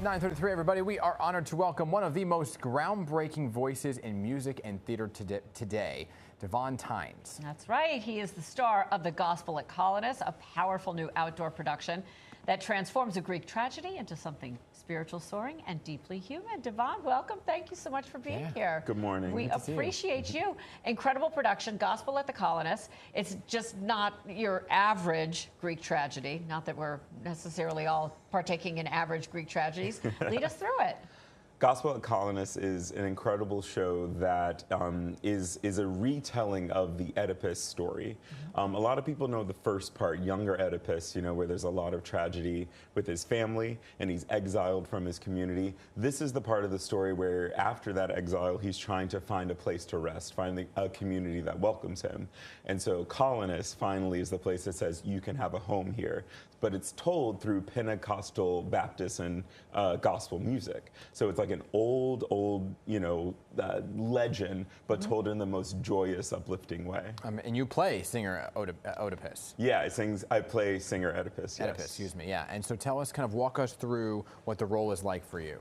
9:33, everybody. We are honored to welcome one of the most groundbreaking voices in music and theater today, Davóne Tines. That's right. He is the star of The Gospel at Colonus, a powerful new outdoor production that transforms a Greek tragedy into something spiritual, soaring, and deeply human. Davóne, welcome. Thank you so much for being here. Good morning. We appreciate you. Incredible production, Gospel at the Colonus. It's just not your average Greek tragedy. Not that we're necessarily all partaking in average Greek tragedies. Lead us through it. Gospel at Colonus is an incredible show that is a retelling of the Oedipus story. A lot of people know the first part, younger Oedipus, you know, where there's a lot of tragedy with his family and he's exiled from his community. This is the part of the story where after that exile, he's trying to find a place to rest, find a community that welcomes him. And so Colonus finally is the place that says, you can have a home here. But it's told through Pentecostal, Baptist, and gospel music. So it's like an old, you know, legend, but told in the most joyous, uplifting way. And you play singer Oedipus. Yeah, I play singer Oedipus, yes. Oedipus, excuse me, yeah. And so tell us, walk us through what the role is like for you.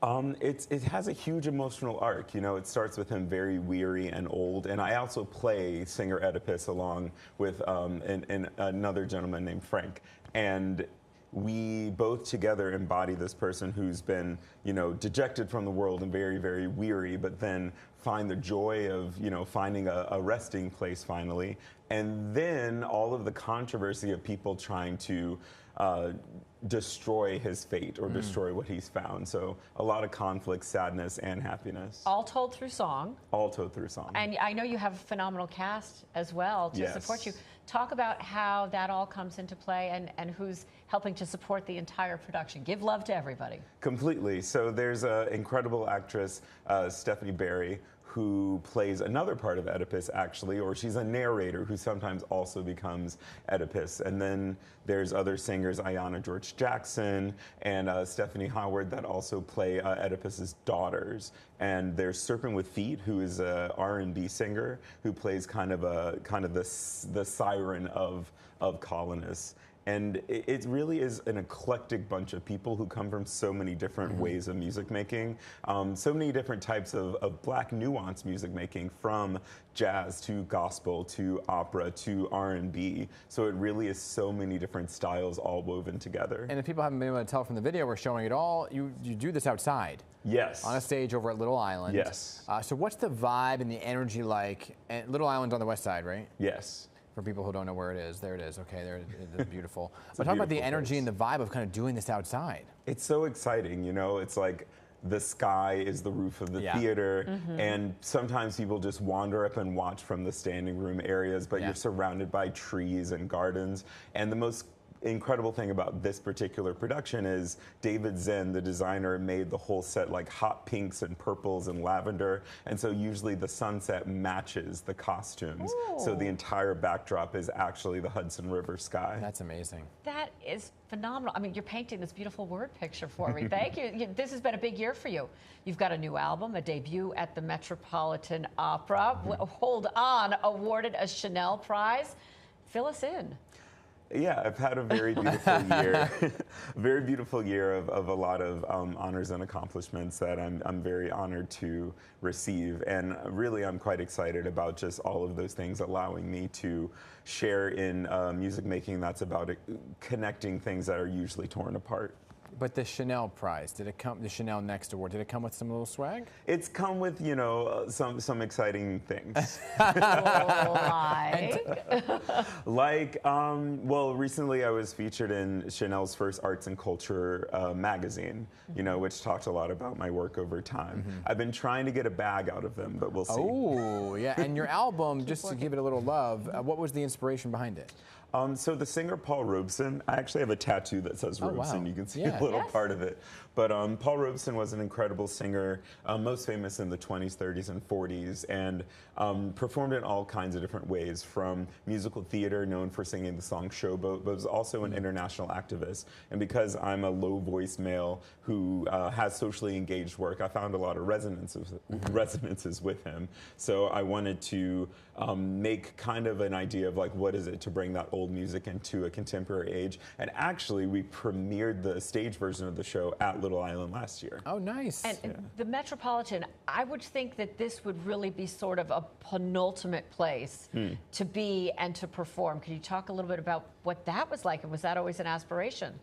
It has a huge emotional arc. You know, it starts with him very weary and old, and I also play singer Oedipus along with another gentleman named Frank, and we both together embody this person who's been, you know, dejected from the world and very, very weary, but then find the joy of, you know, finding a resting place finally, and then all of the controversy of people trying to destroy his fate or destroy what he's found. So a lot of conflict, sadness, and happiness. All told through song. All told through song. And I know you have a phenomenal cast as well to support you. Talk about how that all comes into play and who's helping to support the entire production. Give love to everybody. Completely. So there's an incredible actress, Stephanie Barry, who plays another part of Oedipus, actually, or she's a narrator who sometimes also becomes Oedipus. And then there's other singers, Ayanna George Jackson and Stephanie Howard, that also play Oedipus's daughters. And there's Serpent with Feet, who is a R&B singer who plays kind of the siren of Colonus. And it really is an eclectic bunch of people who come from so many different ways of music making, so many different types of black nuanced music making, from jazz to gospel to opera to R&B. So it really is so many different styles all woven together. And if people haven't been able to tell from the video, we're showing it all. You do this outside. Yes. On a stage over at Little Island. Yes. So what's the vibe and the energy like? And Little Island's on the west side, right? Yes. For people who don't know where it is, there it is. Okay, there it is, beautiful. But talk about the energy and the vibe of kind of doing this outside. It's so exciting, you know. It's like the sky is the roof of the theater, and sometimes people just wander up and watch from the standing room areas, but you're surrounded by trees and gardens. And the most incredible thing about this particular production is David Zen, the designer, made the whole set like hot pinks and purples and lavender, and so usually the sunset matches the costumes. Ooh. So the entire backdrop is actually the Hudson River sky. That's amazing. That is phenomenal. I mean, you're painting this beautiful word picture for me. Thank you. This has been a big year for you. You've got a new album, a debut at the Metropolitan Opera. Hold on, awarded a Chanel Prize. Fill us in. Yeah, I've had a very beautiful year, very beautiful year of a lot of honors and accomplishments that I'm very honored to receive. And really, I'm quite excited about just all of those things allowing me to share in music making that's about connecting things that are usually torn apart. But the Chanel Prize, did it come, the Chanel Next Award, did it come with some little swag? It's come with, you know, some exciting things. Well, recently I was featured in Chanel's first arts and culture magazine, you know, which talked a lot about my work over time. I've been trying to get a bag out of them, but we'll see. Oh, yeah, and your album, just to give it a little love, what was the inspiration behind it? So the singer Paul Robeson, I actually have a tattoo that says Robeson. Wow. You can see a little part of it. But Paul Robeson was an incredible singer, most famous in the 20s, 30s, and 40s, and performed in all kinds of different ways, from musical theater, known for singing the song Showboat, but was also an international activist. And because I'm a low-voiced male who has socially engaged work, I found a lot of resonances with him. So I wanted to make kind of an idea of, like, what is it to bring that old old music into a contemporary age. And actually, we premiered the stage version of the show at Little Island last year. Oh, nice. And the Metropolitan, I would think that this would really be sort of a penultimate place to be and to perform. Can you talk a little bit about what that was like, and was that always an aspiration?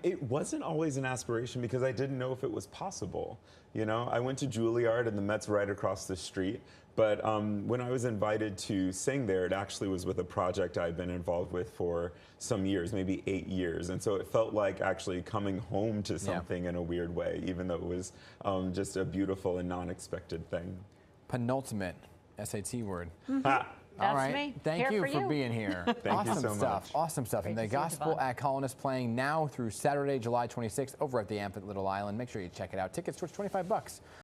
It wasn't always an aspiration because I didn't know if it was possible. You know, I went to Juilliard and the Met's right across the street. But when I was invited to sing there, it actually was with a project I'd been involved with for some years, maybe 8 years. And so it felt like actually coming home to something in a weird way, even though it was just a beautiful and non-expected thing. Penultimate SAT word. That's All right. me. Thank Here you for for being here. Thank you so stuff. much. Awesome stuff. Great And to the see you, Gospel Davon. at Colonus playing now through Saturday, July 26th over at the Amp at Little Island. Make sure you check it out. Tickets towards $25.